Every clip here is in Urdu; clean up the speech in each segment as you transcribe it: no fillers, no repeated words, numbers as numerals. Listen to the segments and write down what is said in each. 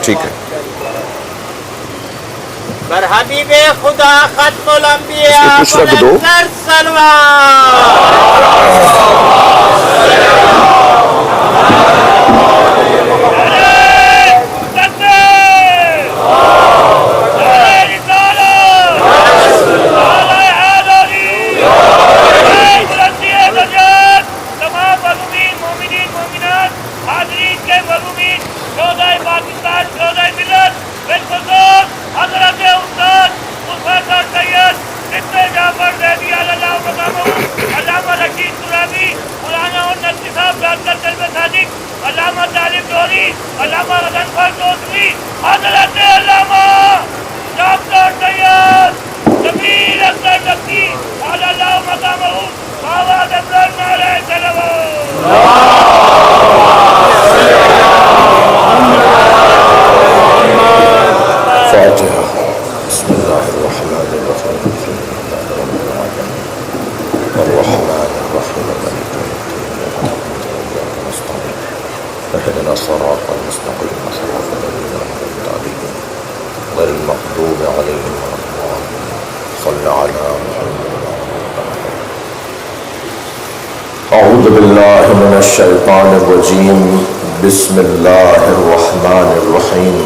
ٹھیک ہے. بر حبیب خدا ختم الانبیاء اس پہ کچھ رکھ دو. اعوذ باللہ من الشیطان الرجیم بسم اللہ الرحمن الرحیم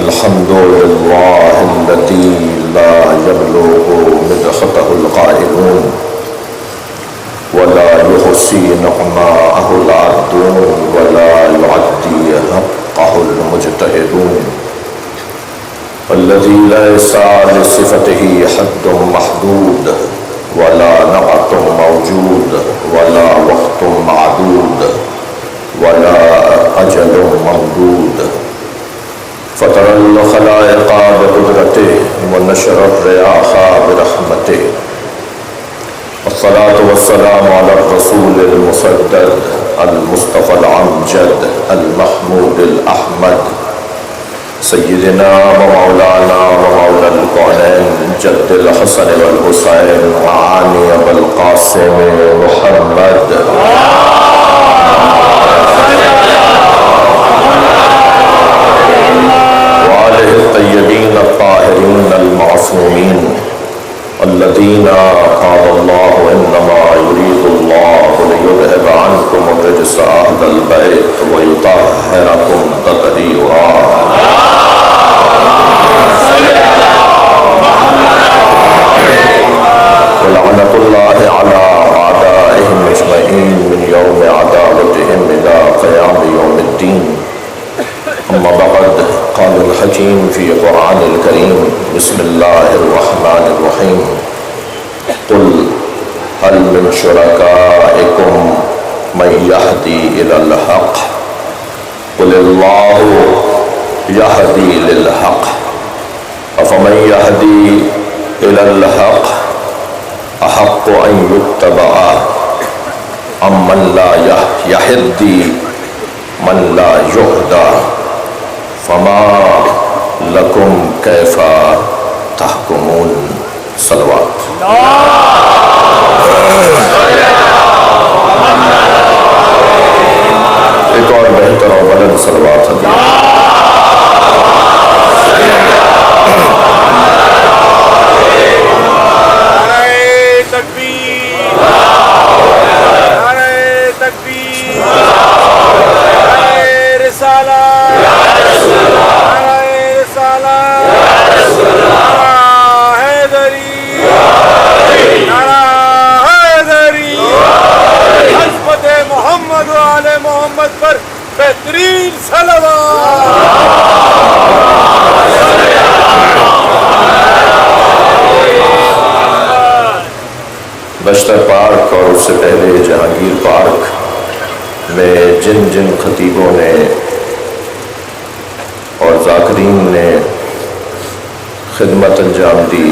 الحمد للہ الذی لا یبلغ مدحتہ القائلون ولا يحصي نعماءه العبدون ولا يعدي حقه المجتهدون الذي ليس لصفته حد محدود ولا نعت موجود ولا وقت معدود ولا أجل ممدود فطر الخلائق بقدرته ونشر الرياح برحمته الصلاة والسلام على الرسول المسدد المصطفى العمجد المحمود الأحمد سيدنا ومولانا ومولى الكونين جد الحسن والحسين وعاني أبا القاسم محمد وآله الطيبين الطاهرين المعصومين الذين قال الله إنما يريد الله ليذهب عنكم الرجس أهل البيت ويطهركم تطهيرا ولعنة الله على أعدائهم أجمعين من يوم عداوتهم إلى قيام يوم الدين. أما بعد قال الحكيم في قرآن الكريم بسم الله الرحمن الرحيم قل هل من شركائكم من يهدي إلى الحق قل الله يهدي للحق أفمن يهدي إلى الحق أحق أن يتبع أم من لا يهدي من لا يهدى فما لكم كيف تحكمون. صلوات. ایک اور بہتر اور بلند صلوات ہے. بشتر پارک اور اس سے پہلے جہانگیر پارک میں جن جن خطیبوں نے اور ذاکرین نے خدمت انجام دی،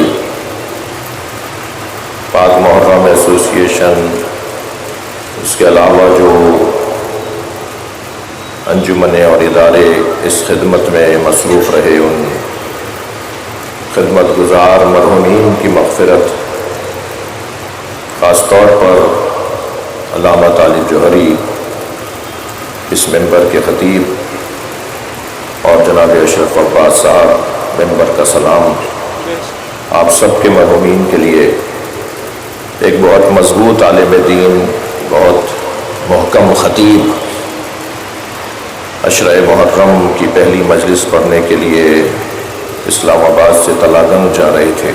پاک محرم ایسوسیشن، اس کے علاوہ جو انجمنیں اور ادارے اس خدمت میں مصروف رہے، ان خدمت گزار مرحومین کی مغفرت، خاص طور پر علامہ طالب جوہری اس منبر کے خطیب اور جناب اشرف عباس صاحب منبر کا سلام آپ سب کے مرحومین کے لیے۔ ایک بہت مضبوط عالم دین، بہت محکم خطیب عشرہ محرم کی پہلی مجلس پڑھنے کے لیے اسلام آباد سے تلاگنگ جا رہے تھے۔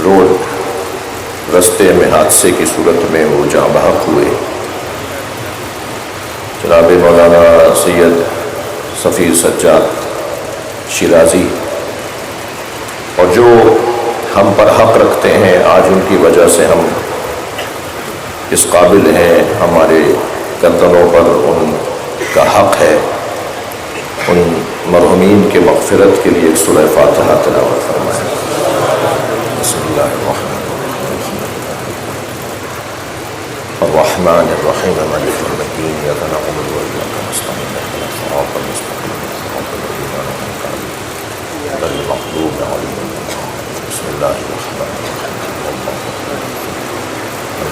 روڈ رستے میں حادثے کی صورت میں وہ جاں بحق ہوئے۔ جناب مولانا سید سفیر سجاد شیرازی، اور جو ہم پر حق رکھتے ہیں، آج ان کی وجہ سے ہم اس قابل ہیں، ہمارے گردنوں پر ان کا حق ہے۔ ان مرحومین کے مغفرت کے لیے ایک سورہ فاتحہ تلاوت فرمائیں۔ بسم اللہ الرحمن الرحمن الرحیم مالک یوم الدین ایاک نعبد و ایاک نستعین اهدنا الصراط المستقیم صراط الذین انعمت علیہم غیر المغضوب علیہم ولا الضالین۔ بسم اللہ الرحمن الرحیم لم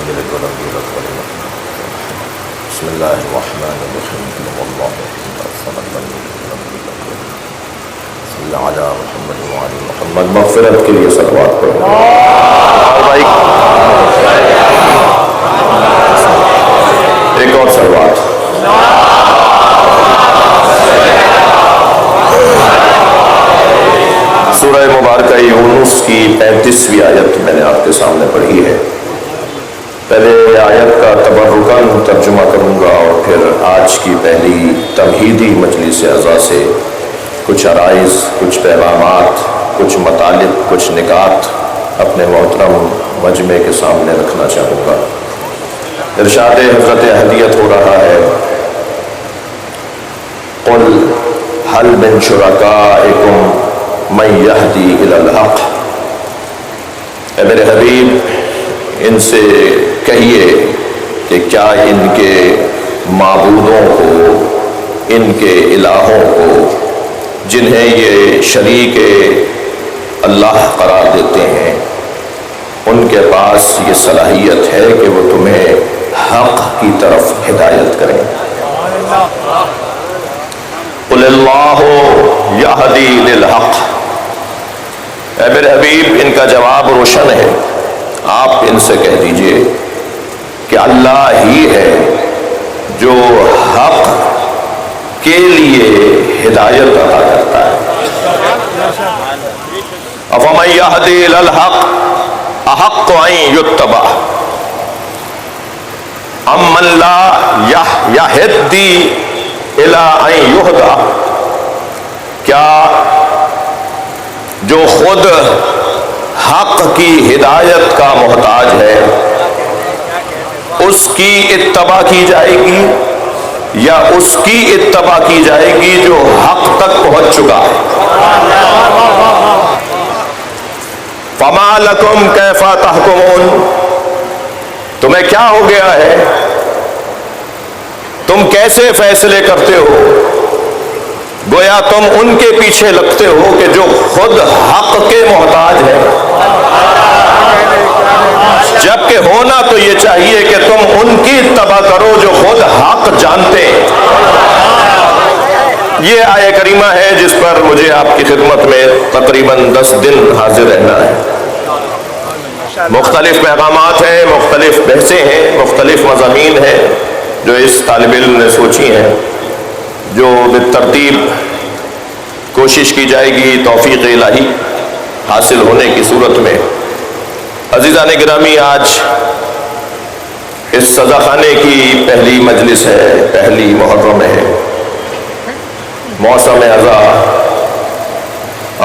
یلد ولم یولد ولم یکن له کفوا احد۔ بسم اللہ الرحمن الرحیم قل هو اللہ احد الصمد لم یلد ولم یولد ولم یکن له کفوا احد۔ صلی علی محمد وعلی محمد۔ مغفرت کے لیے صلوات پڑھیں۔ ایک اور صلوات۔ سورہ مبارکہ یونس کی 35ویں آیت میں نے آپ کے سامنے پڑھی ہے۔ پہلے آیت کا تبرکاً ترجمہ کروں گا اور پھر آج کی پہلی تمہیدی مجلس اعزا سے کچھ عرائض، کچھ پیغامات، کچھ مطالب، کچھ نکات اپنے محترم مجمع کے سامنے رکھنا چاہوں گا۔ ارشاد حضرت اہلیت ہو رہا ہے، قل هل من شرکائکم من یہدی الی الحق۔ اے میرے حبیب، ان سے کہیے کہ کیا ان کے معبودوں کو، ان کے الہوں کو جنہیں یہ شریک اللہ قرار دیتے ہیں، ان کے پاس یہ صلاحیت ہے کہ وہ تمہیں حق کی طرف ہدایت کریں۔ قل اللہ یہدی للحق۔ اے میرے حبیب، ان کا جواب روشن ہے، آپ ان سے کہہ دیجئے کہ اللہ ہی ہے جو حق کے لیے ہدایت عطا کرتا ہے۔ افمن یہدی الی الحق احق ان یتبع امن لا یہدی الی ان یہدی۔ کیا جو خود حق کی ہدایت کا محتاج ہے اس کی اتباع کی جائے گی، یا اس کی اتباع کی جائے گی جو حق تک پہنچ چکا ہے؟ فما لکم کیف تحکمون۔ تمہیں کیا ہو گیا ہے؟ تم کیسے فیصلے کرتے ہو؟ گویا تم ان کے پیچھے لگتے ہو کہ جو خود حق کے محتاج ہے، جبکہ ہونا تو یہ چاہیے کہ تم ان کی اتباع کرو جو خود حق جانتے ہیں۔ یہ آیہ کریمہ ہے جس پر مجھے آپ کی خدمت میں تقریباً 10 دن حاضر رہنا ہے۔ مختلف پیغامات ہیں، مختلف بحثیں ہیں، مختلف مضامین ہیں جو اس طالب علم نے سوچی ہیں، جو بالترتیب کوشش کی جائے گی توفیق الہی حاصل ہونے کی صورت میں۔ عزیزان گرامی، آج اس سزا خانے کی پہلی مجلس ہے، پہلی محرم ہے۔ موسم ازا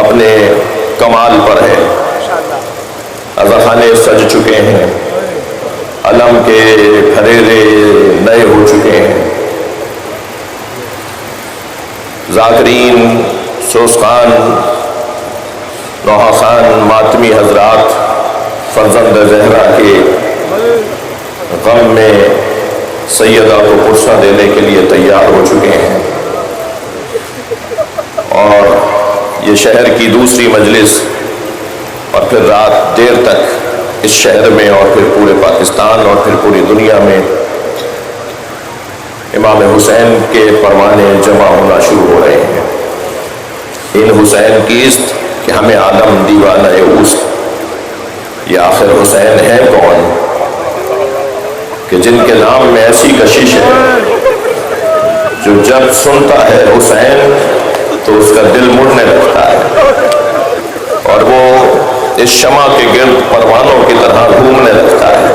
اپنے کمال پر ہے، ازا خانے سج چکے ہیں، علم کے پھریرے نئے ہو چکے ہیں، ذاکرین، سوسخان، نوحہ خان، ماتمی حضرات فرزند زہرا کے غم میں سیدہ کو قرصہ دینے کے لیے تیار ہو چکے ہیں، اور یہ شہر کی دوسری مجلس، اور پھر رات دیر تک اس شہر میں اور پھر پورے پاکستان اور پھر پوری دنیا میں امام حسین کے پروانے جمع ہونا شروع ہو رہے ہیں۔ این حسین کیست کہ ہمیں عالم دیوانہ اوست. یہ آخر حسین ہے کون کہ جن کے نام میں ایسی کشش ہے جو جب سنتا ہے حسین تو اس کا دل مڑنے لگتا ہے اور وہ اس شمع کے گرد پروانوں کی طرح گھومنے لگتا ہے.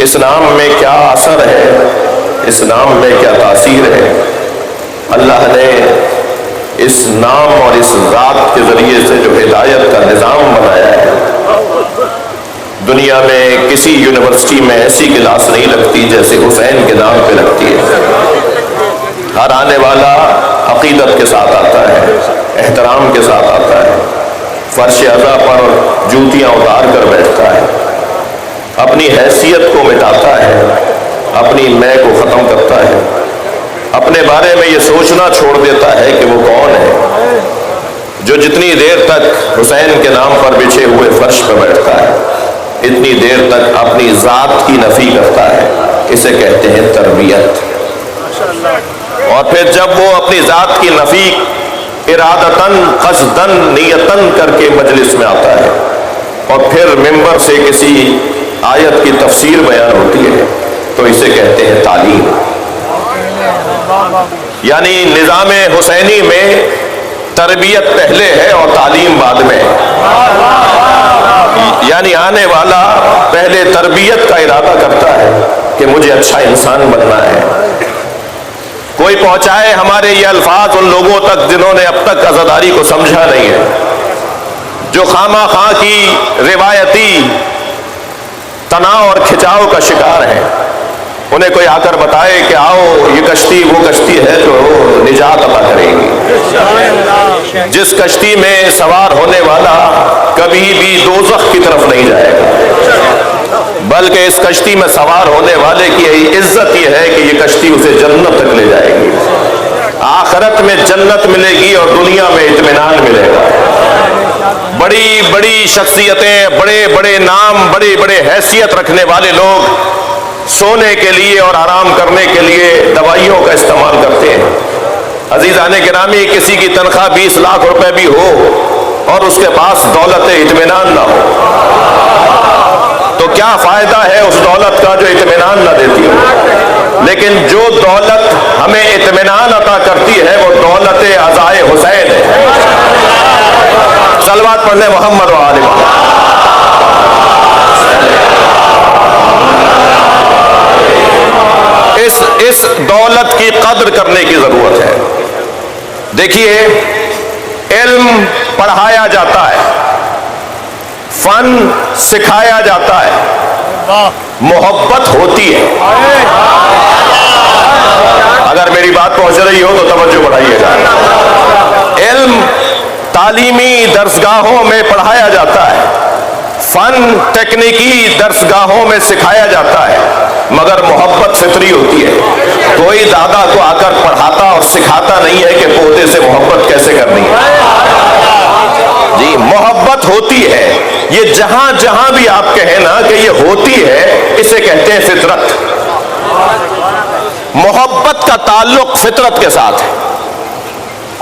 اس نام میں کیا اثر ہے, اس نام میں کیا تاثیر ہے. اللہ نے اس نام اور اس ذات کے ذریعے سے جو ہدایت کا نظام بنایا ہے, دنیا میں کسی یونیورسٹی میں ایسی کلاس نہیں لگتی جیسے حسین کے نام پہ لگتی ہے. ہر آنے والا عقیدت کے ساتھ آتا ہے, احترام کے ساتھ آتا ہے, فرش عزا پر جوتیاں اتار کر بیٹھتا ہے, اپنی حیثیت کو مٹاتا ہے, اپنی میں کو ختم کرتا ہے, اپنے بارے میں یہ سوچنا چھوڑ دیتا ہے کہ وہ کون ہے جو جتنی دیر تک حسین کے نام پر بچھے ہوئے فرش پر بیٹھتا ہے اتنی دیر تک اپنی ذات کی نفی کرتا ہے. اسے کہتے ہیں تربیت. اور پھر جب وہ اپنی ذات کی نفی ارادتاً قصداً نیتاً کر کے مجلس میں آتا ہے اور پھر ممبر سے کسی آیت کی تفسیر بیان ہوتی ہے تو اسے کہتے ہیں تعلیم. یعنی نظام حسینی میں تربیت پہلے ہے اور تعلیم بعد میں. یعنی آنے والا پہلے تربیت کا ارادہ کرتا ہے کہ مجھے اچھا انسان بننا ہے. کوئی پہنچائے ہمارے یہ الفاظ ان لوگوں تک جنہوں نے اب تک عزاداری کو سمجھا نہیں ہے, جو خواہ خواہ کی روایتی تناؤ اور کھچاؤ کا شکار ہیں. انہیں کوئی آ کر بتائے کہ آؤ یہ کشتی وہ کشتی ہے جو نجات عطا کرے گی, جس کشتی میں سوار ہونے والا کبھی بھی دوزخ کی طرف نہیں جائے گا, بلکہ اس کشتی میں سوار ہونے والے کی عزت یہ ہے کہ یہ کشتی اسے جنت تک لے جائے گی. آخرت میں جنت ملے گی اور دنیا میں اطمینان ملے گا. بڑی بڑی شخصیتیں, بڑے بڑے نام, بڑے بڑے حیثیت رکھنے والے لوگ سونے کے لیے اور آرام کرنے کے لیے دوائیوں کا استعمال کرتے ہیں. عزیزان گرامی, کسی کی تنخواہ 20 لاکھ روپے بھی ہو اور اس کے پاس دولت اطمینان نہ ہو تو کیا فائدہ ہے اس دولت کا جو اطمینان نہ دیتی ہو. لیکن جو دولت ہمیں اطمینان عطا کرتی ہے وہ دولت عزائے حسین ہے. صلوات پڑھنے محمد و آل محمد. اس دولت کی قدر کرنے کی ضرورت ہے. دیکھیے, علم پڑھایا جاتا ہے, فن سکھایا جاتا ہے, محبت ہوتی ہے. اگر میری بات پہنچ رہی ہو تو توجہ بڑھائیے گا. علم تعلیمی درسگاہوں میں پڑھایا جاتا ہے, فن تکنیکی درسگاہوں میں سکھایا جاتا ہے, مگر محبت فطری ہوتی ہے. کوئی دادا کو آ کر پڑھاتا اور سکھاتا نہیں ہے کہ پودے سے محبت کیسے کرنی ہے. جی, محبت ہوتی ہے. یہ جہاں جہاں بھی آپ کہیں نا کہ یہ ہوتی ہے, اسے کہتے ہیں فطرت. محبت کا تعلق فطرت کے ساتھ ہے,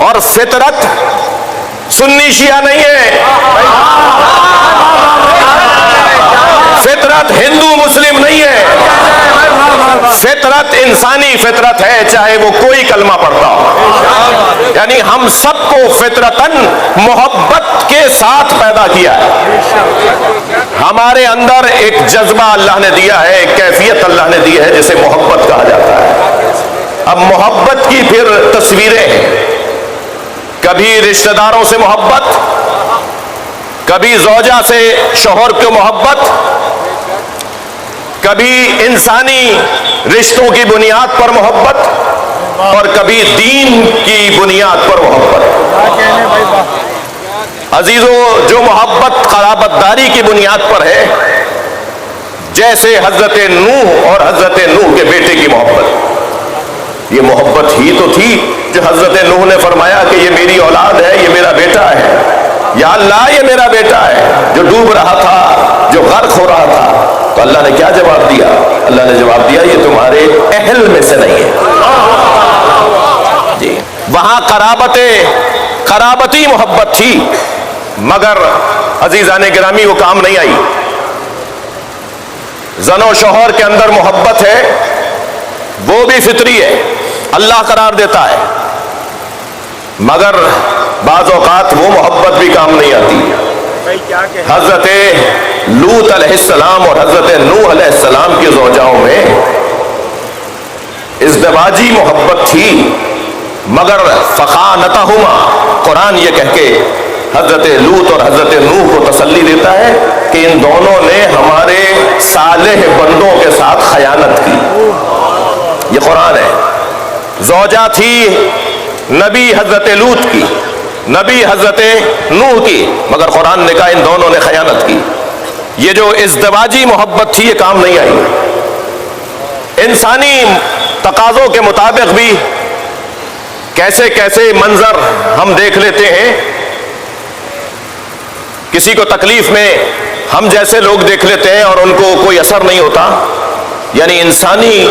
اور فطرت سنی شیعہ نہیں ہے, فطرت ہندو مسلم نہیں ہے. فطرت انسانی فطرت ہے, چاہے وہ کوئی کلمہ پڑھتا ہو. یعنی ہم سب کو فطرتاً محبت کے ساتھ پیدا کیا ہے. ہمارے اندر ایک جذبہ اللہ نے دیا ہے, ایک کیفیت اللہ نے دی ہے جسے محبت کہا جاتا ہے. اب محبت کی پھر تصویریں ہیں. کبھی رشتہ داروں سے محبت, کبھی زوجہ سے شوہر کو محبت, کبھی انسانی رشتوں کی بنیاد پر محبت, اور کبھی دین کی بنیاد پر محبت. عزیزو, جو محبت قرابت داری کی بنیاد پر ہے, جیسے حضرت نوح اور حضرت نوح کے بیٹے کی محبت, یہ محبت ہی تو تھی جو حضرت نوح نے فرمایا کہ یہ میری اولاد ہے, یہ میرا بیٹا ہے. یا اللہ, یہ میرا بیٹا ہے جو ڈوب رہا تھا, جو غرق ہو رہا تھا. تو اللہ نے کیا جواب دیا؟ اللہ نے جواب دیا یہ تمہارے اہل میں سے نہیں ہے. جی, وہاں قرابت قرابتی محبت تھی مگر عزیزان گرامی وہ کام نہیں آئی. زن و شوہر کے اندر محبت ہے وہ بھی فطری ہے, اللہ قرار دیتا ہے, مگر بعض اوقات وہ محبت بھی کام نہیں آتی. حضرت لوط علیہ السلام اور حضرت نوح علیہ السلام کی زوجاؤں میں ازدواجی محبت تھی مگر فخانتہما, قرآن یہ کہہ کے حضرت لوط اور حضرت نوح کو تسلی دیتا ہے کہ ان دونوں نے ہمارے صالح بندوں کے ساتھ خیانت کی. یہ قرآن ہے. زوجہ تھی نبی حضرت لوط کی, نبی حضرت نوح کی, مگر قرآن نے کہا ان دونوں نے خیانت کی. یہ جو ازدواجی محبت تھی یہ کام نہیں آئی. انسانی تقاضوں کے مطابق بھی کیسے کیسے منظر ہم دیکھ لیتے ہیں. کسی کو تکلیف میں ہم جیسے لوگ دیکھ لیتے ہیں اور ان کو کوئی اثر نہیں ہوتا. یعنی انسانی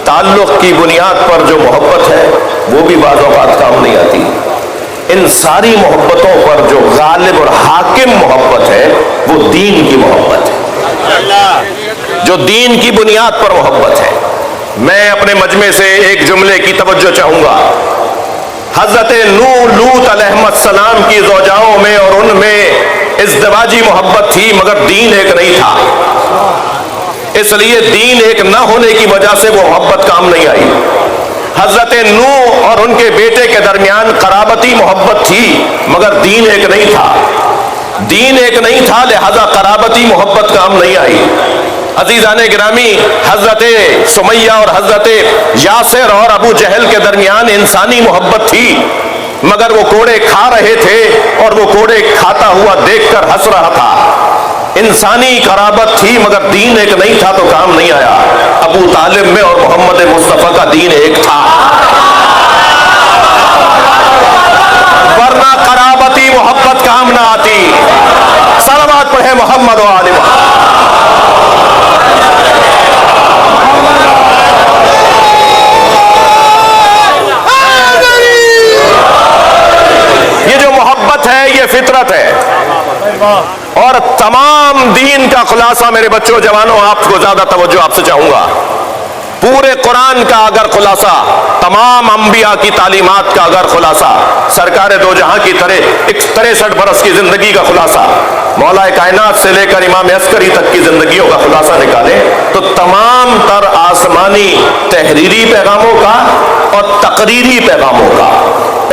تعلق کی بنیاد پر جو محبت ہے وہ بھی بعض اوقات کام نہیں آتی. ان ساری محبتوں پر جو غالب اور حاکم محبت ہے وہ دین کی محبت ہے, جو دین کی بنیاد پر محبت ہے. میں اپنے مجمع سے ایک جملے کی توجہ چاہوں گا. حضرت نوح لوط علیہ السلام کی زوجاؤں میں اور ان میں ازدواجی محبت تھی مگر دین ایک نہیں تھا. اس لیے دین ایک نہ ہونے کی وجہ سے وہ محبت کام نہیں آئی. حضرت نوح اور ان کے بیٹے کے درمیان قرابتی محبت تھی مگر دین ایک نہیں تھا. دین ایک نہیں تھا لہذا قرابتی محبت کام نہیں آئی. عزیزان گرامی, حضرت سمیہ اور حضرت یاسر اور ابو جہل کے درمیان انسانی محبت تھی مگر وہ کوڑے کھا رہے تھے اور وہ کوڑے کھاتا ہوا دیکھ کر ہنس رہا تھا. انسانی قرابت تھی مگر دین ایک نہیں تھا تو کام نہیں آیا. ابو طالب میں اور محمد مصطفیٰ کا دین ایک تھا, ورنہ قرابتی محبت کام نہ آتی. صلوات پڑھے محمد و آل محمد. یہ جو محبت ہے یہ فطرت ہے اور تمام دین کا خلاصہ میرے بچوں جوانوں آپ کو زیادہ توجہ آپ سے چاہوں گا. پورے قرآن کا اگر خلاصہ, تمام انبیاء کی تعلیمات کا اگر خلاصہ, سرکار دو جہاں کی 63 برس کی زندگی کا خلاصہ, مولا کائنات سے لے کر امام عسکری تک کی زندگیوں کا خلاصہ نکالیں تو تمام تر آسمانی تحریری پیغاموں کا اور تقریری پیغاموں کا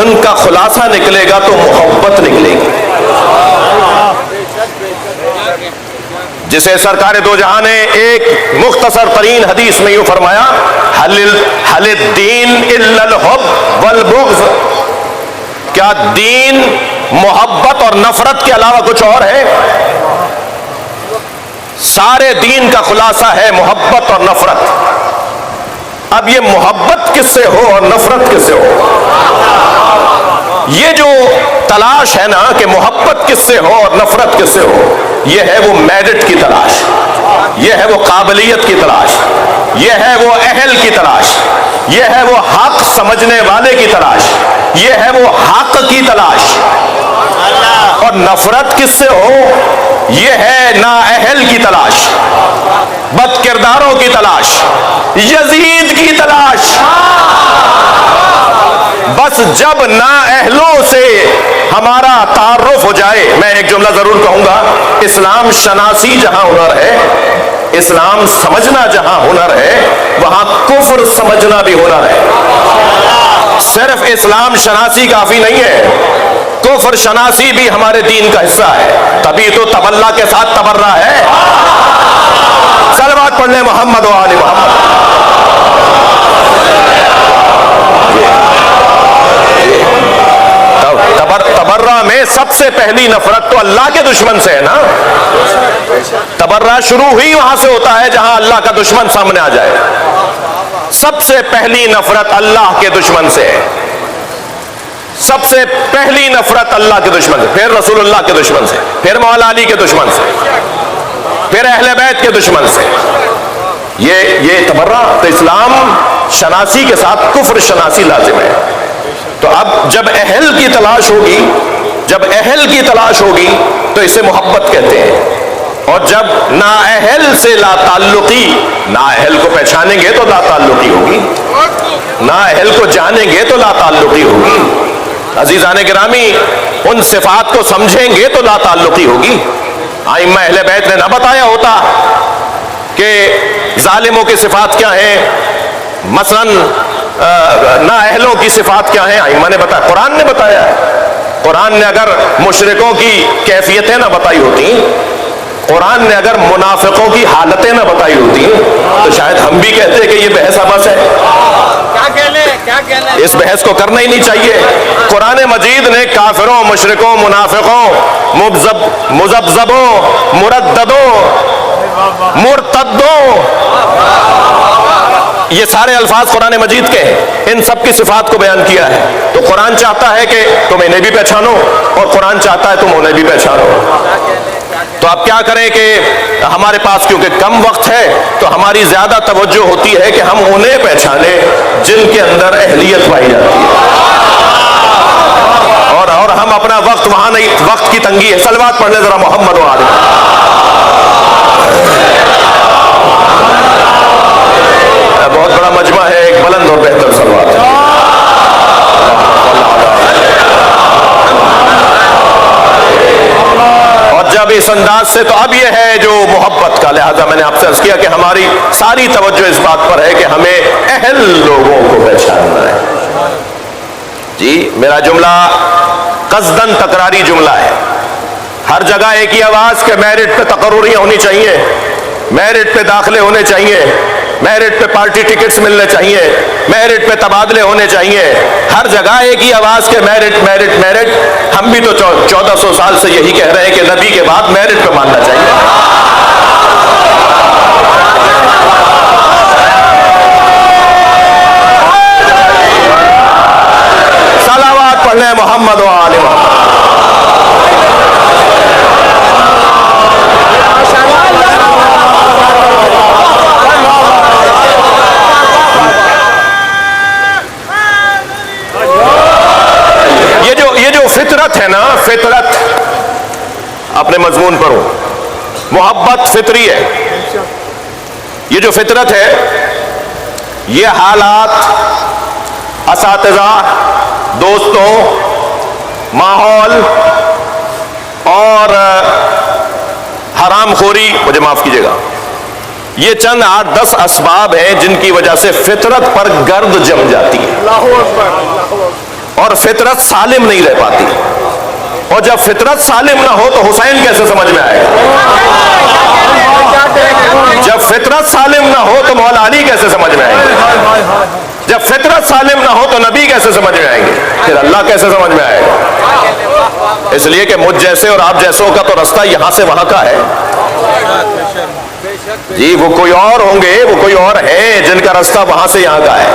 ان کا خلاصہ نکلے گا تو محبت نکلے گی, جسے سرکار دو جہاں نے ایک مختصر ترین حدیث میں یوں فرمایا, حل الدین الا الحب والبغض. کیا دین محبت اور نفرت کے علاوہ کچھ اور ہے؟ سارے دین کا خلاصہ ہے محبت اور نفرت. اب یہ محبت کس سے ہو اور نفرت کس سے ہو, یہ جو تلاش ہے نا کہ محبت کس سے ہو اور نفرت کس سے ہو, یہ ہے وہ میرٹ کی تلاش, یہ ہے وہ قابلیت کی تلاش, یہ ہے وہ اہل کی تلاش, یہ ہے وہ حق سمجھنے والے کی تلاش, یہ ہے وہ حق کی تلاش. اور نفرت کس سے ہو, یہ ہے نااہل کی تلاش, بد کرداروں کی تلاش, یزید کی تلاش. بس جب نااہلوں سے ہمارا تعارف ہو جائے, میں ایک جملہ ضرور کہوں گا, اسلام شناسی جہاں ہنر ہے, اسلام سمجھنا جہاں ہنر ہے, وہاں کفر سمجھنا بھی ہنر ہے. صرف اسلام شناسی کافی نہیں ہے, کفر شناسی بھی ہمارے دین کا حصہ ہے. تبھی تو تبلا کے ساتھ تبرہ ہے. صلوات پڑھ لیں محمد و آل محمد. تبرہ میں سب سے پہلی نفرت تو اللہ کے دشمن سے ہے نا. تبرہ شروع ہوئی وہاں سے ہوتا ہے جہاں اللہ کا دشمن سامنے آ جائے. سب سے پہلی نفرت اللہ کے دشمن سے ہے, سب سے پہلی نفرت اللہ کے دشمن سے, پھر رسول اللہ کے دشمن سے, پھر مولا علی کے دشمن سے, پھر اہل بیت کے دشمن سے. یہ تبرہ تو اسلام شناسی کے ساتھ کفر شناسی لازم ہے. تو اب جب اہل کی تلاش ہوگی تو اسے محبت کہتے ہیں، اور جب نااہل سے لا تعلقی، نااہل کو پہچانیں گے تو لا تعلقی ہوگی، نااہل کو جانیں گے تو لا تعلقی ہوگی۔ عزیزان گرامی، ان صفات کو سمجھیں گے تو لا تعلقی ہوگی۔ ائمہ اہل بیت نے نہ بتایا ہوتا کہ ظالموں کی صفات کیا ہیں، مثلا نااہلوں کی صفات کیا ہیں، ائمہ نے بتایا، قرآن نے بتایا ہے۔ قرآن نے اگر مشرکوں کی کیفیتیں نہ بتائی ہوتی، قرآن نے اگر منافقوں کی حالتیں نہ بتائی ہوتی، تو شاید ہم بھی کہتے کہ یہ بحث آبس ہے، کیا کہنا ہے؟ اس بحث کو کرنا ہی نہیں چاہیے۔ قرآن مجید نے کافروں، مشرکوں، منافقوں، مذبذبوں، مرددوں، مرتدوں، یہ سارے الفاظ قرآن مجید کے ہیں، ان سب کی صفات کو بیان کیا ہے۔ تو قرآن چاہتا ہے کہ تم انہیں بھی پہچانو، اور قرآن چاہتا ہے تم انہیں بھی پہچانو۔ تو اب کیا کریں کہ ہمارے پاس کیونکہ کم وقت ہے تو ہماری زیادہ توجہ ہوتی ہے کہ ہم انہیں پہچانیں جن کے اندر اہلیت پائی جاتی ہے، اور ہم اپنا وقت وہاں نہیں، وقت کی تنگی ہے۔ صلوات پڑھ لیں ذرا محمد و آلہ۔ بہت بڑا مجمع ہے، ایک بلند اور بہتر صلوات ہے۔ اور جب اس انداز سے، تو اب یہ ہے جو محبت کا، لہذا میں نے آپ سے عرض کیا کہ ہماری ساری توجہ اس بات پر ہے کہ ہمیں اہل لوگوں کو پہچاننا ہے۔ جی میرا جملہ قصداً تکراری جملہ ہے، ہر جگہ ایک ہی آواز کہ میرٹ پہ تقرریاں ہونی چاہیے، میرٹ پہ داخلے ہونے چاہیے، میرٹ پہ پارٹی ٹکٹس ملنے چاہیے، میرٹ پہ تبادلے ہونے چاہیے، ہر جگہ ایک ہی آواز کہ میرٹ میرٹ میرٹ۔ ہم بھی تو 1400 سال سے یہی کہہ رہے ہیں کہ نبی کے بعد میرٹ پہ ماننا چاہیے۔ صلوات پڑھ لیں محمد و آل محمد۔ یہ جو فطرت ہے نا، فطرت، اپنے مضمون پر ہو، محبت فطری ہے۔ یہ جو فطرت ہے، یہ حالات، اساتذہ، دوستوں، ماحول اور حرام خوری، مجھے معاف کیجیے گا، یہ چند 8-10 اسباب ہیں جن کی وجہ سے فطرت پر گرد جم جاتی ہے اور فطرت سالم نہیں رہ پاتی۔ اور جب فطرت سالم نہ ہو تو حسین کیسے سمجھ میں آئے گا؟ جب فطرت سالم نہ ہو تو مولا علی کیسے سمجھ میں آئیں گے؟ جب فطرت سالم نہ ہو تو نبی کیسے سمجھ میں آئیں گے؟ پھر اللہ کیسے سمجھ میں آئے گا؟ اس لیے کہ مجھ جیسے اور آپ جیسوں کا تو رستہ یہاں سے وہاں کا ہے۔ جی وہ کوئی اور ہوں گے، وہ کوئی اور ہیں جن کا رستہ وہاں سے یہاں کا ہے۔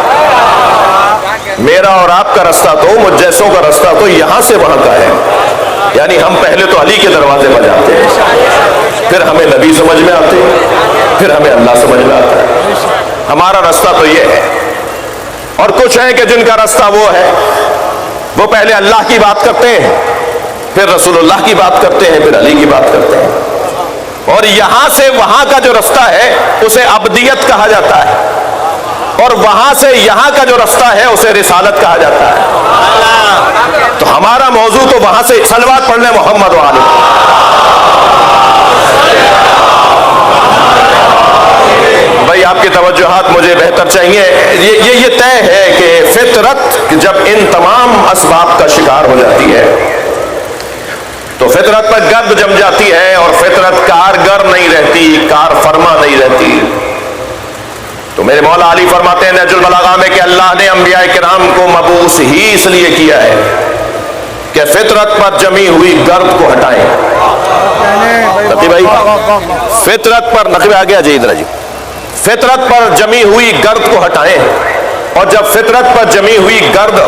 میرا اور آپ کا رستہ تو، مجھ جیسوں کا رستہ تو یہاں سے وہاں کا ہے۔ یعنی ہم پہلے تو علی کے دروازے پر جاتے ہیں، پھر ہمیں نبی سمجھ میں آتے ہیں، پھر ہمیں اللہ سمجھ میں آتا ہے۔ ہمارا رستہ تو یہ ہے۔ اور کچھ ہیں کہ جن کا رستہ وہ ہے، وہ پہلے اللہ کی بات کرتے ہیں، پھر رسول اللہ کی بات کرتے ہیں، پھر علی کی بات کرتے ہیں۔ اور یہاں سے وہاں کا جو رستہ ہے اسے عبدیت کہا جاتا ہے، اور وہاں سے یہاں کا جو رستہ ہے اسے رسالت کہا جاتا ہے۔ تو ہمارا موضوع تو وہاں سے، صلوات پڑھنے محمد و آلہ۔ بھائی آپ کی توجہات مجھے بہتر چاہیے۔ یہ طے ہے کہ فطرت جب ان تمام اسباب کا شکار ہو جاتی ہے تو فطرت پر گرد جم جاتی ہے، اور فطرت کارگر نہیں رہتی، کار فرما نہیں رہتی۔ تو میرے مولا علی فرماتے ہیں نہج البلاغہ میں کہ اللہ نے انبیاء کرام کو مبعوث ہی اس لیے کیا ہے کہ فطرت پر جمی ہوئی گرد کو ہٹائیں۔ نقی بھائی، فطرت پر، نقی بھائی آگے آجائیے ادھر جی، فطرت پر جمی ہوئی گرد کو ہٹائیں، اور جب فطرت پر جمی ہوئی گرد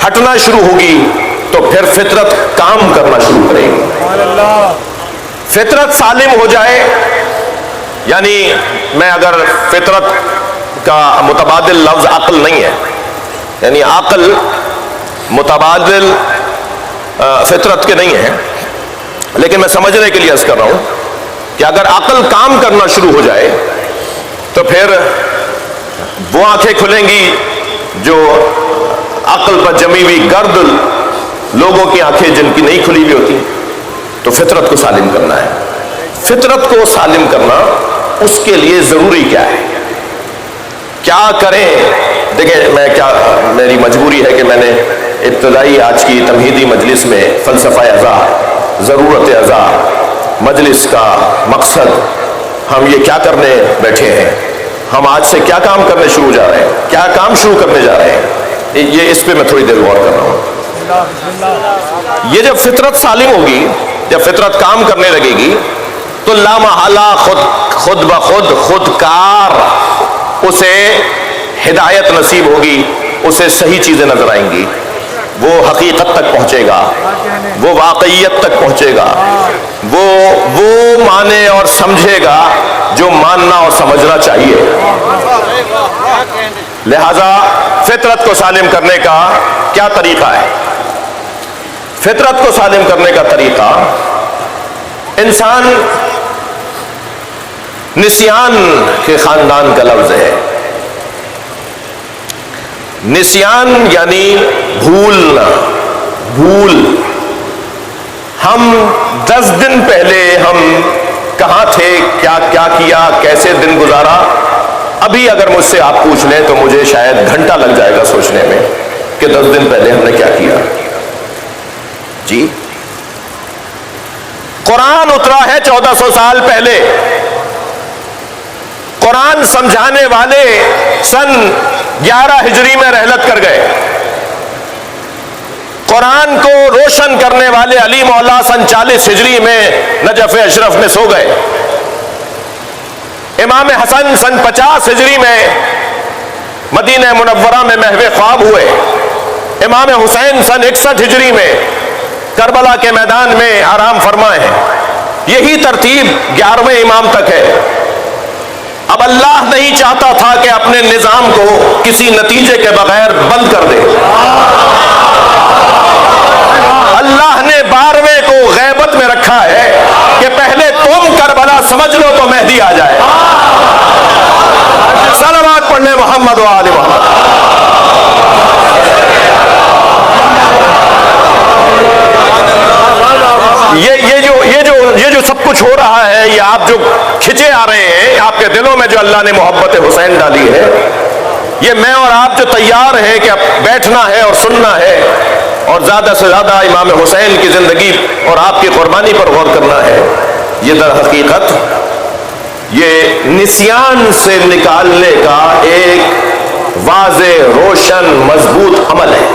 ہٹنا شروع ہوگی تو پھر فطرت کام کرنا شروع کرے گی۔ فطرت سالم ہو جائے، یعنی میں اگر فطرت کا متبادل لفظ عقل نہیں ہے، یعنی عقل متبادل فطرت کے نہیں ہیں، لیکن میں سمجھنے کے لیے عرض کر رہا ہوں کہ اگر عقل کام کرنا شروع ہو جائے تو پھر وہ آنکھیں کھلیں گی جو عقل پر جمی ہوئی گرد لوگوں کی آنکھیں جن کی نہیں کھلی ہوئی ہوتی. تو فطرت کو سالم کرنا ہے. فطرت کو سالم کرنا، اس کے لیے ضروری کیا ہے، کیا کریں؟ دیکھیں، میری مجبوری ہے کہ میں نے ابتدائی آج کی تمہیدی مجلس میں فلسفہ ازا، ضرورت ازا، مجلس کا مقصد، ہم یہ کیا کرنے بیٹھے ہیں، ہم آج سے کیا کام کرنے شروع جا رہے ہیں، کیا کام شروع کرنے جا رہے ہیں، یہ اس پہ میں تھوڑی دیر غور کر رہا ہوں. یہ جب فطرت سالم ہوگی، جب فطرت کام کرنے لگے گی تو لا محالہ خود بخود خودکار اسے ہدایت نصیب ہوگی، اسے صحیح چیزیں نظر آئیں گی، وہ حقیقت تک پہنچے گا، وہ واقعیت تک پہنچے گا، وہ مانے اور سمجھے گا جو ماننا اور سمجھنا چاہیے. لہذا فطرت کو سالم کرنے کا کیا طریقہ ہے؟ فطرت کو سالم کرنے کا طریقہ، انسان نسیان کے خاندان کا لفظ ہے. نسیان یعنی بھولنا، بھول. ہم 10 دن پہلے ہم کہاں تھے، کیا کیا، کیسے دن گزارا، ابھی اگر مجھ سے آپ پوچھ لیں تو مجھے شاید گھنٹہ لگ جائے گا سوچنے میں کہ 10 دن پہلے ہم نے کیا کیا. جی، قرآن اترا ہے 1400 سال پہلے. قرآن سمجھانے والے سن 11 ہجری میں رحلت کر گئے. قرآن کو روشن کرنے والے علی مولا سن 40 ہجری میں نجف اشرف میں سو گئے. امام حسن سن 50 ہجری میں مدینہ منورہ میں محو خواب ہوئے. امام حسین سن 61 ہجری میں کربلا کے میدان میں آرام فرمائے ہیں. یہی ترتیب 11ویں امام تک ہے. اب اللہ نہیں چاہتا تھا کہ اپنے نظام کو کسی نتیجے کے بغیر بند کر دے. اللہ نے 12ویں کو غیبت میں رکھا ہے کہ پہلے تم کربلا سمجھ لو تو مہدی آ جائے. صلوات پڑھنے محمد و آل محمد. یہ جو سب کچھ ہو رہا ہے، یہ آپ جو کھچے آ رہے ہیں، آپ کے دلوں میں جو اللہ نے محبت حسین ڈالی ہے، یہ میں اور آپ جو تیار ہیں کہ اب بیٹھنا ہے اور سننا ہے اور زیادہ سے زیادہ امام حسین کی زندگی اور آپ کی قربانی پر غور کرنا ہے، یہ در حقیقت یہ نسیان سے نکالنے کا ایک واضح، روشن، مضبوط عمل ہے.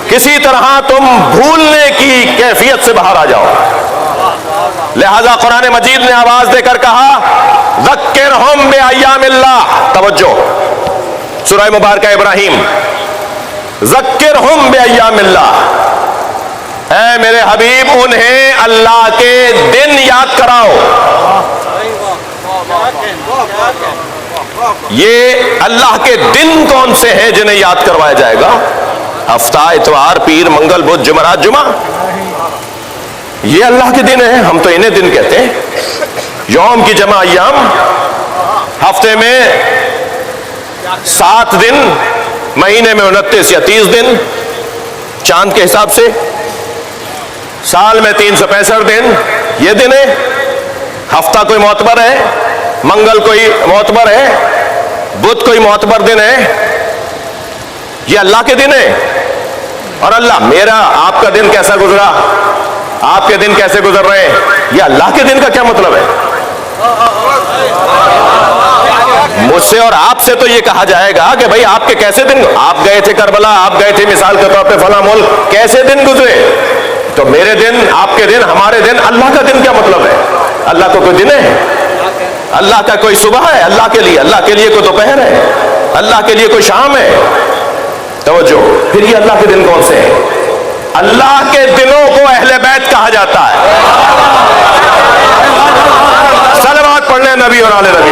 کسی طرح تم بھولنے کی کیفیت سے باہر آ جاؤ. لہذا قرآن مجید نے آواز دے کر کہا ذکرہم بایام اللہ. توجہ، سورہ مبارکہ ابراہیم. ذکرہم بایام اللہ، اے میرے حبیب انہیں اللہ کے دن یاد کراؤ. یہ اللہ کے دن کون سے ہیں جنہیں یاد کروایا جائے گا؟ ہفتہ، اتوار، پیر، منگل، بدھ، جمعرات، جمعہ، یہ اللہ کے دن ہیں. ہم تو انہیں دن کہتے ہیں. یوم کی جمع ایام. ہفتے میں 7 دن، مہینے میں 29 یا 30 دن چاند کے حساب سے، سال میں 365 دن، یہ دن ہے. ہفتہ کوئی معتبر ہے، منگل کوئی معتبر ہے، بدھ کوئی معتبر دن ہے. یہ اللہ کے دن ہے. اور اللہ میرا آپ کا دن کیسا گزرا، آپ کے دن کیسے گزر رہے ہیں، یہ اللہ کے دن کا کیا مطلب ہے؟ مجھ سے اور آپ سے تو یہ کہا جائے گا کہ بھائی آپ کے کیسے دن، آپ گئے تھے کربلا، آپ گئے تھے مثال کے طور پہ فلاں ملک، کیسے دن گزرے؟ تو میرے دن، آپ کے دن، ہمارے دن، اللہ کا دن کیا مطلب ہے؟ اللہ کو کوئی دن ہے؟ اللہ کا کوئی صبح ہے اللہ کے لیے؟ اللہ کے لیے کوئی دوپہر ہے؟ اللہ کے لیے کوئی شام ہے؟ توجہ، پھر یہ اللہ کے دن کون سے ہیں؟ اللہ کے دنوں کو اہل بیت کہا جاتا ہے. صلوات پڑھنے نبی اور آل نبی.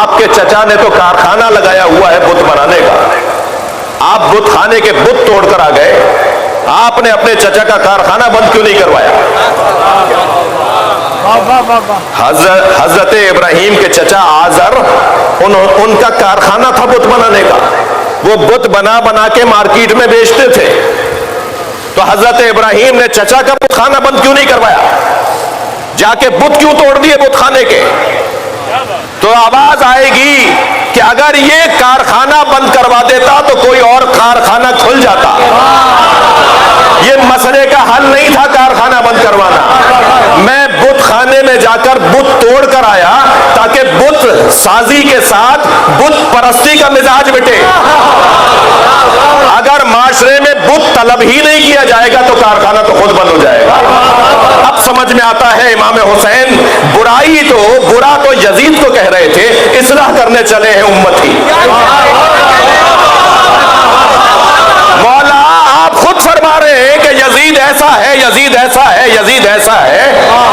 آپ کے چچا نے تو کارخانہ لگایا ہوا ہے بت بنانے کا، آپ بت خانے کے بت توڑ کر آ گئے، آپ نے اپنے چچا کا کارخانہ بند کیوں نہیں کروایا؟ حضرت ابراہیم کے چچا آزر، ان کا کارخانہ تھا بت بنانے کا، وہ بت بنا بنا کے مارکیٹ میں بیچتے تھے، تو حضرت ابراہیم نے چچا کا بت خانہ بند کیوں نہیں کروایا؟ جا کے بت کیوں توڑ دیے بت خانے کے؟ تو آواز آئے گی کہ اگر یہ کارخانہ بند کروا دیتا تو کوئی اور کارخانہ کھل جاتا۔ یہ مسئلے کا حل نہیں تھا کارخانہ بند کروانا، میں بت خانے میں جا کر بت توڑ کر آیا تاکہ بت سازی کے ساتھ بت پرستی کا مزاج مٹے۔ اگر معاشرے میں بت طلب ہی نہیں کیا جائے گا تو کارخانہ تو خود بند ہو جائے گا۔ اب سمجھ میں آتا ہے امام حسین برا تو یزید کو کہہ رہے تھے، اصلاح کرنے چلے ہیں امت کی۔ مولا آپ خود فرما رہے ہیں کہ یزید ایسا ہے، یزید ایسا ہے، یزید ایسا ہے،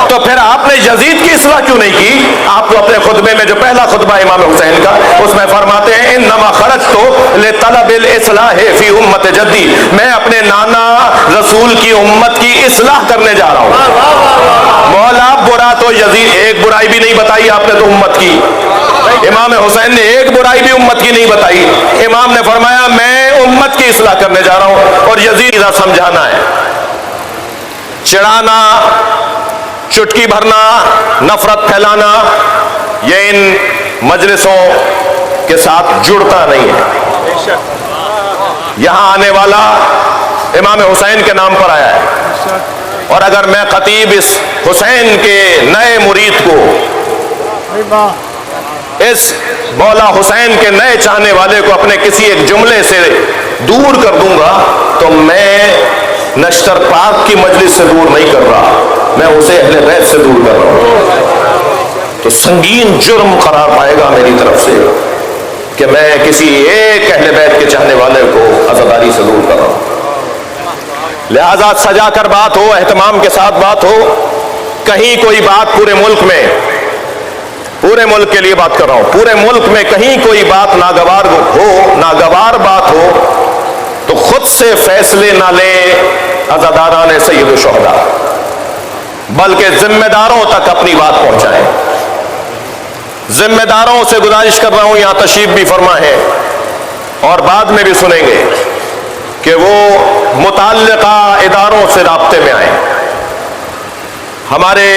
تو پھر آپ نے یزید کی اصلاح کیوں نہیں کی؟ آپ کو اپنے خطبے میں جو پہلا خطبہ امام حسین کا، اس میں فرماتے ہیں انما خرجت لطلب الاصلاح فی امت جدی، میں اپنے نانا رسول کی امت کی اصلاح کرنے جا رہا ہوں۔ مولا برا تو یزید، ایک برائی بھی نہیں بتائی آپ نے تو امت کی، امام حسین نے ایک برائی بھی امت کی نہیں بتائی، امام نے فرمایا میں امت کی اصلاح کرنے جا رہا ہوں، اور یزید سمجھانا ہے، چڑھانا، چٹکی بھرنا، نفرت پھیلانا، یہ ان مجلسوں کے ساتھ جڑتا نہیں ہے۔ یہاں آنے والا امام حسین کے نام پر آیا ہے، اور اگر میں خطیب اس حسین کے نئے مرید کو، اس مولا حسین کے نئے چاہنے والے کو اپنے کسی ایک جملے سے دور کر دوں گا تو میں نشتر پاک کی مجلس سے دور نہیں کر رہا، میں اسے اہل بیت سے دور کر رہا ہوں، تو سنگین جرم قرار پائے گا میری طرف سے کہ میں کسی ایک اہل بیت کے چاہنے والے کو عزاداری سے دور کر رہا ہوں۔ لہذا سجا کر بات ہو، اہتمام کے ساتھ بات ہو، کہیں کوئی بات پورے ملک میں، پورے ملک کے لیے بات کر رہا ہوں، پورے ملک میں کہیں کوئی بات ناگوار ہو، ناگوار بات ہو تو خود سے فیصلے نہ لیں عزاداران سید الشہداء، بلکہ ذمہ داروں تک اپنی بات پہنچائیں۔ ذمہ داروں سے گزارش کر رہا ہوں، یہاں تشریف بھی فرما ہے اور بعد میں بھی سنیں گے، کہ وہ متعلقہ اداروں سے رابطے میں آئیں۔ ہمارے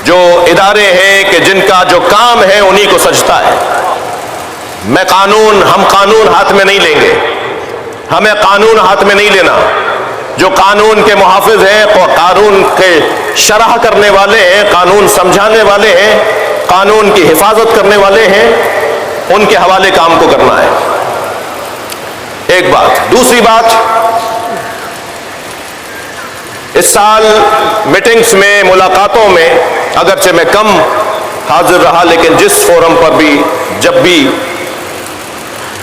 جو ادارے ہیں کہ جن کا جو کام ہے انہی کو سجتا ہے، ہم قانون ہاتھ میں نہیں لیں گے، ہمیں قانون ہاتھ میں نہیں لینا، جو قانون کے محافظ ہیں، قانون کے شرح کرنے والے ہیں، قانون سمجھانے والے ہیں، قانون کی حفاظت کرنے والے ہیں، ان کے حوالے کام کو کرنا ہے۔ ایک بات۔ دوسری بات، اس سال میٹنگز میں، ملاقاتوں میں اگرچہ میں کم حاضر رہا، لیکن جس فورم پر بھی جب بھی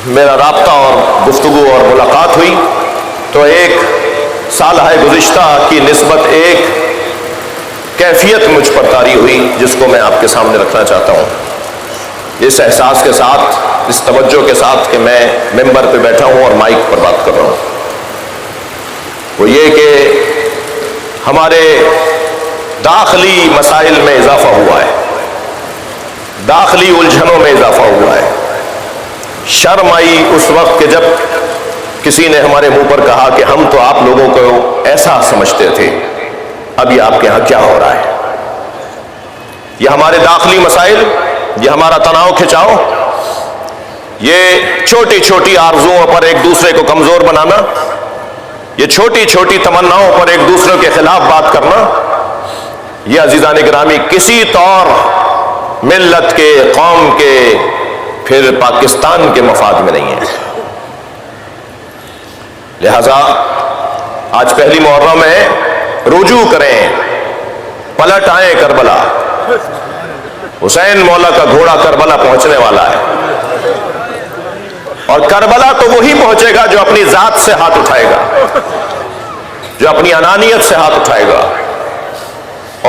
میرا رابطہ اور گفتگو اور ملاقات ہوئی تو ایک سالہ گزشتہ کی نسبت ایک کیفیت مجھ پر طاری ہوئی جس کو میں آپ کے سامنے رکھنا چاہتا ہوں، اس احساس کے ساتھ، اس توجہ کے ساتھ کہ میں ممبر پہ بیٹھا ہوں اور مائک پر بات کر رہا ہوں۔ وہ یہ کہ ہمارے داخلی مسائل میں اضافہ ہوا ہے، داخلی الجھنوں میں اضافہ ہوا ہے۔ شرم آئی اس وقت کہ جب کسی نے ہمارے منہ پر کہا کہ ہم تو آپ لوگوں کو ایسا سمجھتے تھے، اب یہ آپ کے ہاں کیا ہو رہا ہے؟ یہ ہمارے داخلی مسائل، یہ ہمارا تناؤ کھچاؤ، یہ چھوٹی چھوٹی آرزوؤں پر ایک دوسرے کو کمزور بنانا، یہ چھوٹی چھوٹی تمناؤں پر ایک دوسرے کے خلاف بات کرنا، یہ عزیزان گرامی کسی طور ملت کے، قوم کے، پھر پاکستان کے مفاد میں نہیں ہے۔ لہذا آج پہلی محرم ہے، رجوع کریں، پلٹ آئیں کربلا۔ حسین مولا کا گھوڑا کربلا پہنچنے والا ہے، اور کربلا تو وہی پہنچے گا جو اپنی ذات سے ہاتھ اٹھائے گا، جو اپنی انانیت سے ہاتھ اٹھائے گا،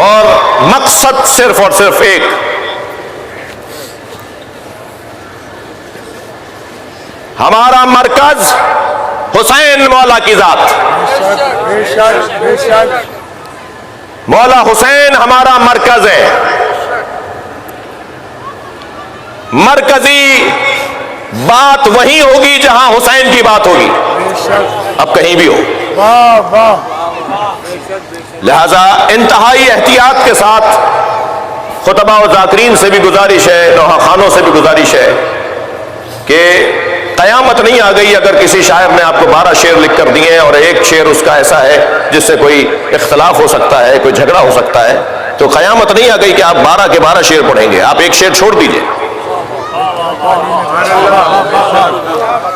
اور مقصد صرف اور صرف ایک، ہمارا مرکز حسین مولا کی ذات، مولا حسین ہمارا مرکز ہے، مرکزی بات وہیں ہوگی جہاں حسین کی بات ہوگی، اب کہیں بھی ہو۔ لہذا انتہائی احتیاط کے ساتھ خطبہ و ذاکرین سے بھی گزارش ہے، نوحہ خانوں سے بھی گزارش ہے کہ قیامت نہیں آ گئی اگر کسی شاعر نے آپ کو 12 شعر لکھ کر دیے اور ایک شعر اس کا ایسا ہے جس سے کوئی اختلاف ہو سکتا ہے، کوئی جھگڑا ہو سکتا ہے، تو قیامت نہیں آ گئی کہ آپ 12 کے 12 شعر پڑھیں گے، آپ ایک شعر چھوڑ دیجئے۔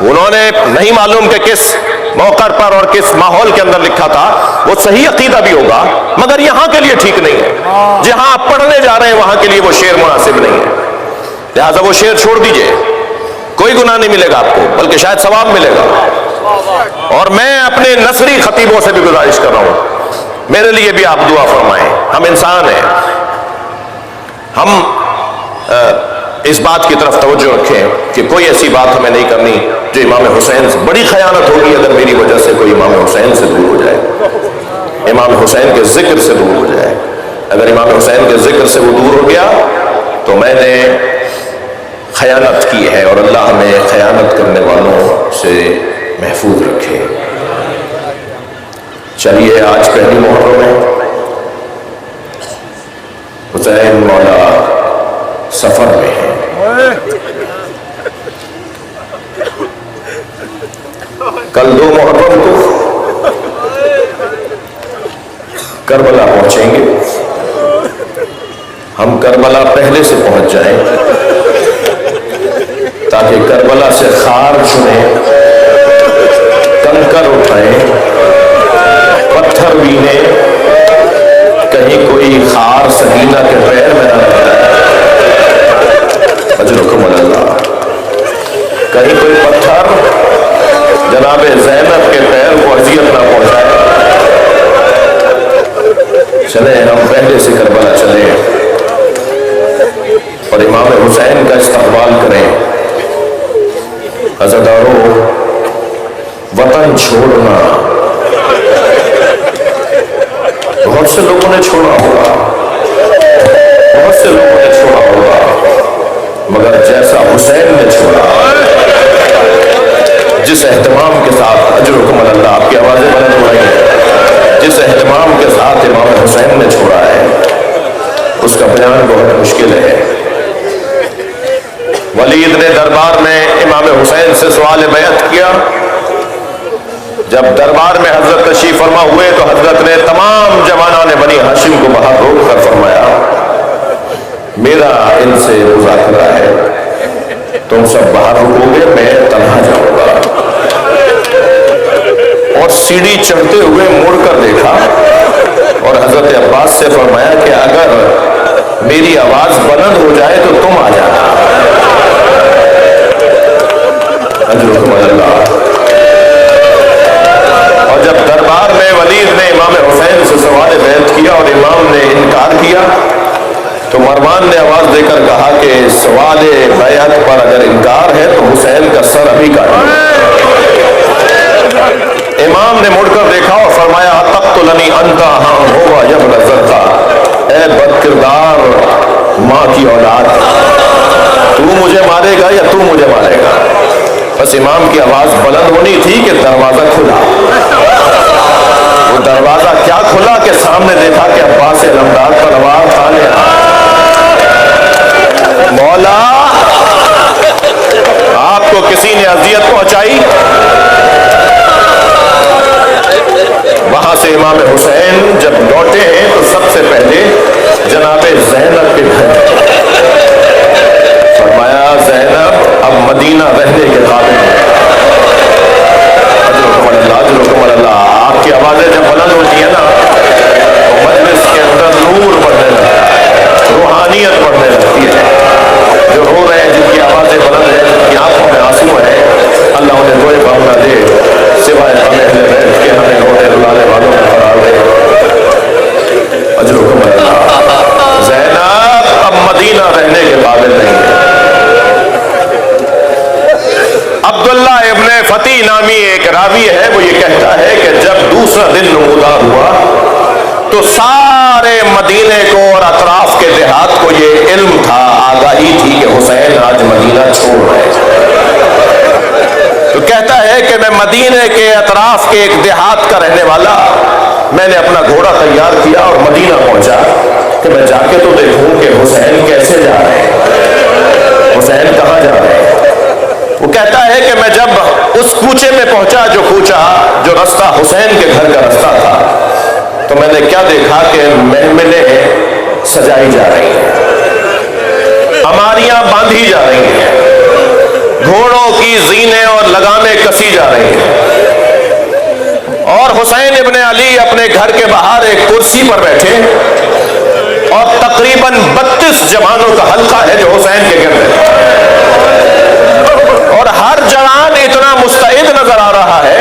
انہوں نے نہیں معلوم کہ کس موقع پر اور کس ماحول کے اندر لکھا تھا، وہ صحیح عقیدہ بھی ہوگا مگر یہاں کے لیے ٹھیک نہیں ہے، جہاں آپ پڑھنے جا رہے ہیں وہاں کے لیے وہ شعر مناسب نہیں ہے، لہذا وہ شعر چھوڑ دیجئے، کوئی گناہ نہیں ملے گا آپ کو بلکہ شاید ثواب ملے گا۔ اور میں اپنے نثری خطیبوں سے بھی گزارش کر رہا ہوں، میرے لیے بھی آپ دعا فرمائیں، ہم انسان ہیں، ہم اس بات کی طرف توجہ رکھیں کہ کوئی ایسی بات ہمیں نہیں کرنی جو امام حسین سے، بڑی خیانت ہوگی اگر میری وجہ سے کوئی امام حسین سے دور ہو جائے، امام حسین کے ذکر سے دور ہو جائے۔ اگر امام حسین کے ذکر سے وہ دور ہو گیا تو میں نے خیانت کی ہے، اور اللہ ہمیں خیانت کرنے والوں سے محفوظ رکھے۔ چلیے آج پہلی محرم ہے، حسین مولا سفر میں ہے، کل 2 محرم کو کربلا پہنچیں گے، ہم کربلا پہلے سے پہنچ جائیں تاکہ کربلا سے خار چنیں، کنکر اٹھائیں، پتھر بینے، کہیں کوئی خار سکینہ کے پیر میں نہ لگ جائے، اجرکم اللہ، کہیں کوئی پتھر جناب زینب کے پیر کو اذیت نہ پہنچائے۔ چلیں ہم پہلے سے کربلا چلیں اور امام حسین کا استقبال کریں۔ عزادارو، وطن چھوڑنا بہت سے لوگوں نے چھوڑا ہوگا، بہت سے لوگوں نے چھوڑا ہوگا، مگر جیسا حسین نے چھوڑا، جس اہتمام کے ساتھ، اجرکم اللہ، آپ کی آوازیں بلند ہو رہی ہیں، جس اہتمام کے ساتھ امام حسین نے چھوڑا ہے اس کا بیان بہت مشکل ہے۔ ولید نے دربار میں امام حسین سے سوال بیعت کیا، جب دربار میں حضرت تشریف فرما ہوئے تو حضرت نے تمام جوانان بنی ہاشم کو باہر روک کر فرمایا، میرا ان سے مذاکرہ ہے، تم سب باہر رکو گے، میں تنہا جاؤں گا۔ اور سیڑھی چڑھتے ہوئے مڑ کر دیکھا اور حضرت عباس سے فرمایا کہ اگر میری آواز بلند ہو جائے تو تم آ جانا۔ اجرکم اللہ۔ اور جب دربار میں ولید نے امام حسین سے سوال بیعت کیا اور امام نے انکار کیا تو مروان نے آواز دے کر کہا کہ سوال بیعت پر اگر انکار ہے تو حسین کا سر ابھی کاٹیں۔ امام نے مڑ کر دیکھا اور فرمایا تقتلنی انت ہم ہوا یبن زرقا، اے بد کردار ماں کی اولاد، تو مجھے مارے گا یا تو مجھے مارے گا؟ بس امام کی آواز بلند ہونی تھی کہ دروازہ کھلا۔ وہ دروازہ کیا کھلا کہ سامنے دیکھا کہ عباس علمدار تلوار تھانے مولا آپ کو کسی نے اذیت پہنچائی؟ وہاں سے امام حسین جب لوٹے ہیں تو سب سے پہلے جناب زینب کے گھر فرمایا زینب اب مدینہ رہنے کے قابل ہے۔ اجرکم اللہ۔ آپ کی آوازیں جب بلند ہوتی ہیں نا تو مجلس کے اندر نور بڑھنے لگتا ہے، روحانیت بڑھنے لگتی ہے۔ جو رو رہے ہیں، جن کی آوازیں بلند ہیں، جن کی آنکھوں میں آنسو ہیں، اللہ انہیں کوئی غم نہ دے سوائے ہمیں بیٹھ کے ہمیں رونے رلانے والوں میں قرار دے۔ دیہات کو یہ علم تھا، آگاہی تھی کہ حسین آج مدینہ چھوڑ رہے تو کہتا ہے کہ میں مدینے کے اطراف کے ایک دیہات کا رہنے والا، میں نے اپنا گھوڑا تیار کیا اور مدینہ پہنچا کہ میں جا کے تو دیکھوں کہ حسین کیسے جا رہے ہیں، حسین کہاں جا رہے ہیں۔ وہ کہتا ہے کہ میں جب اس کوچے میں پہنچا، جو کوچہ جو رستہ حسین کے گھر کا رستہ تھا، تو میں نے کیا دیکھا کہ محملیں سجائی جا رہی ہیں، عماریاں باندھی جا رہی ہیں، گھوڑوں کی زینے اور لگامیں کسی جا رہی ہیں، اور حسین ابن علی اپنے گھر کے باہر ایک کرسی پر بیٹھے، اور تقریباً 32 جوانوں کا حلقہ ہے جو حسین کے گرد ہے، اور ہر جوان اتنا مستعد نظر آ رہا ہے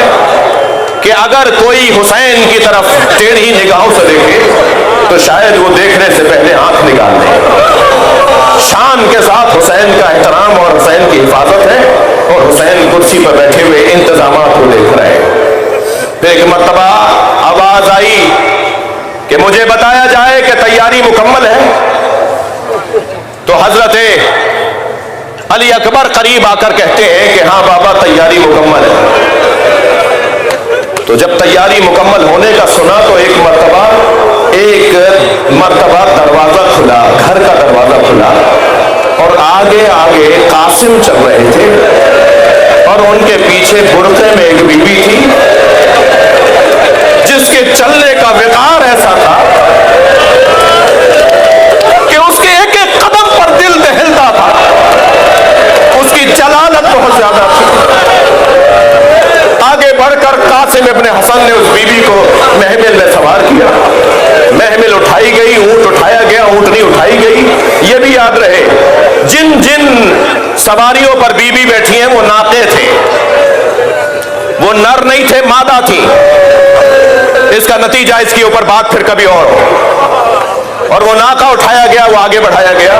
کہ اگر کوئی حسین کی طرف ٹیڑھی نگاہوں سے دیکھے تو شاید وہ دیکھنے سے پہلے آنکھ نکال دے۔ شان کے ساتھ حسین کا احترام اور حسین کی حفاظت ہے، اور حسین کرسی پر بیٹھے ہوئے انتظامات کو دیکھ رہے ہیں۔ پھر ایک مرتبہ آواز آئی کہ مجھے بتایا جائے کہ تیاری مکمل ہے، تو حضرت علی اکبر قریب آ کر کہتے ہیں کہ ہاں بابا تیاری مکمل ہے۔ تو جب تیاری مکمل ہونے کا سنا تو ایک مرتبہ دروازہ کھلا، گھر کا دروازہ کھلا، اور آگے آگے قاسم چل رہے تھے، اور ان کے پیچھے برقعے میں ایک بی بی تھی جس کے چلنے کا وقار ایسا تھا کہ اس کے ایک ایک قدم پر دل دہلتا تھا، اس کی جلالت بہت زیادہ تھی۔ آگے بڑھ کر قاسم ابن حسن نے اس بی بی کو محمل میں سوار کیا، محمل اٹھائی گئی، اونٹ اٹھایا گیا، اونٹنی اٹھائی گئی۔ یہ بھی یاد رہے جن جن سواریوں پر بی بی بیٹھی ہیں وہ ناقے تھے، وہ نر نہیں تھے، مادہ تھی۔ اس کا نتیجہ اس کے اوپر بات پھر کبھی اور وہ ناقہ اٹھایا گیا، وہ آگے بڑھایا گیا۔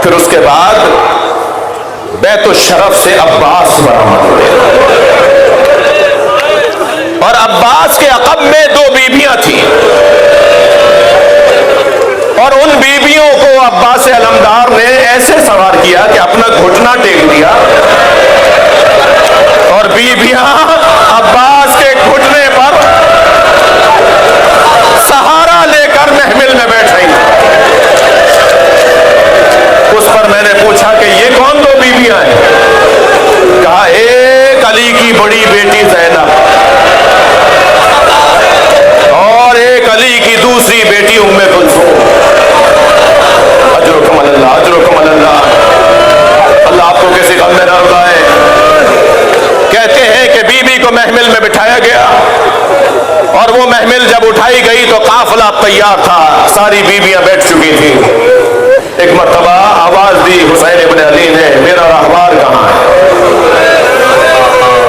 پھر اس کے بعد بیت الشرف سے عباس برآمد ہوئے، اور عباس کے عقب میں 2 بیویاں تھیں، اور ان بیویوں کو عباس علمدار نے ایسے سوار کیا کہ اپنا گھٹنا ٹیک دیا، اور بیویاں عباس کے گھٹنے پر سہارا لے کر محمل میں بیٹھ رہی۔ اس پر میں نے پوچھا کہ یہ کون 2 بیویاں ہیں؟ کہا ایک علی کی بڑی بیٹی زینب، اور ایک علی کی دوسری بیٹی ام کلثوم۔ اجرکم اللہ، اجرکم اللہ، اللہ آپ کو کسی غم میں نہ رلائے۔ کہتے ہیں کہ بی بی کو محمل میں بٹھایا گیا، اور وہ محمل جب اٹھائی گئی تو قافلہ تیار تھا، ساری بیویاں بیٹھ چکی تھیں۔ ایک مرتبہ آواز دی حسین ابن علی نے، میرا راہبار کہاں ہے؟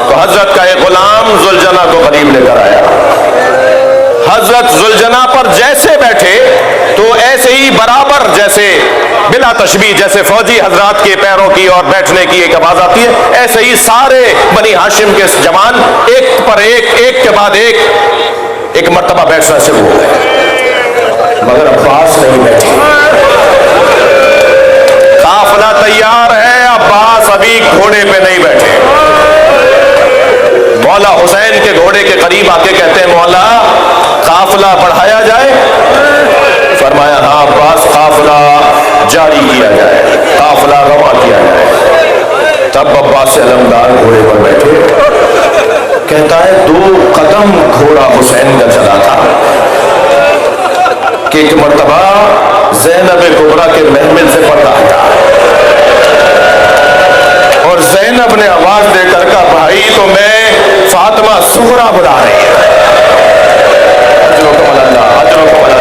تو حضرت کا ایک غلام ذوالجناح کو قریب لے کر آیا۔ حضرت ذوالجناح پر جیسے بیٹھے تو ایسے ہی برابر، جیسے بلا تشبیہ جیسے فوجی حضرات کے پیروں کی اور بیٹھنے کی ایک آواز آتی ہے، ایسے ہی سارے بنی ہاشم کے جوان ایک پر ایک کے بعد ایک مرتبہ بیٹھنا شروع ہو گئے، مگر عباس نہیں بیٹھے۔ قافلہ تیار ہے، عباس ابھی گھوڑے پہ نہیں بیٹھے۔ مولا حسین کے گھوڑے کے قریب آ کے کہتے ہیں مولا قافلہ بڑھایا جائے؟ فرمایا ہاں عباس، قافلہ جاری کیا جائے، قافلہ رواں کیا جائے۔ تب عباس علمدار گھوڑے پر بیٹھے، کہتا ہے 2 قدم گھوڑا حسین کا چلا تھا کہ ایک مرتبہ زینب کبریٰ کے محمل سے پردہ ہٹا، اور زینب نے آواز دے کر کہا بھائی تو میں فاطمہ صغریٰ بلا رہی ہے۔ اجرکم اللہ، اجرکم اللہ۔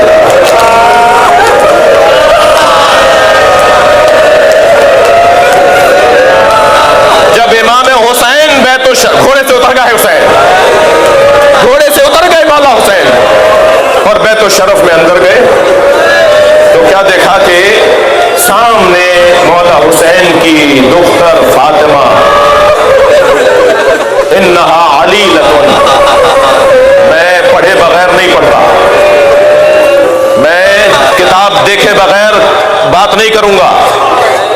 جب امام حسین گھوڑے سے اتر گئے، گھوڑے سے اتر گئے مولا حسین، اور بیت الشرف میں اندر گئے، تو کیا دیکھا کہ سامنے مولا حسین کی دختر فاطمہ، انہا علیلۃ، میں پڑھے بغیر نہیں پڑھتا، میں کتاب دیکھے بغیر بات